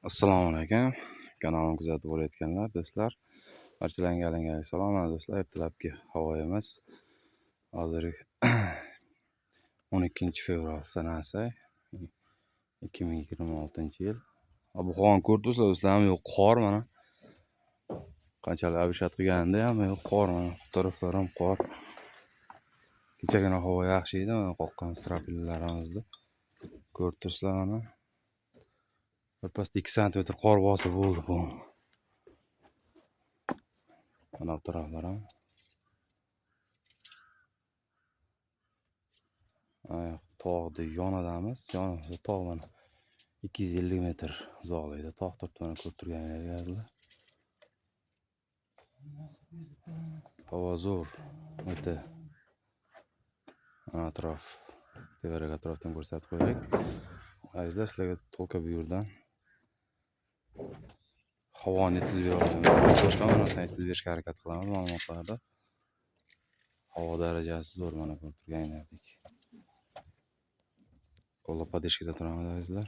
Assalomu alaykum. Kanalimni kuzatib borayotganlar do'stlar, barchalarga alangali salom. Mana do'stlar, ertalabki havoyimiz hozir 12 fevral sanasi 2026-yil. Ob-havoni ko'rdingizlar do'stlar, yo'q qor mana. Qanchalik abishat qilganida ham yo'q qor mana. Bu taraflar ham qor. Kechagina havo yaxshi edi, mana qoqqan strapillarimizda. Ko'rib turibsizlar mana. Birpasda 2 santimetr qor bosib bo'ldi bu. Mana bu taraflar ham. Tog'ni yonidamiz. Yonimizda tog' mana 250 metr uzoqlikda tog' turibdi, mana ko'rib turganingizdek. Havo zo'r, o'ta. Atrof, tevarak atrofdan ko'rsatib qo'yaylik. Azizlar, sizlarga to'ka bu yerdan havoni yetkazib bera olamiz. Boshqa narsani yetkazib berishga harakat qilamiz ma'lumotlarda. Havo darajasi zo'r, mana ko'rib turganingizdek. Qo'llab podeshkada turamiz azizlar.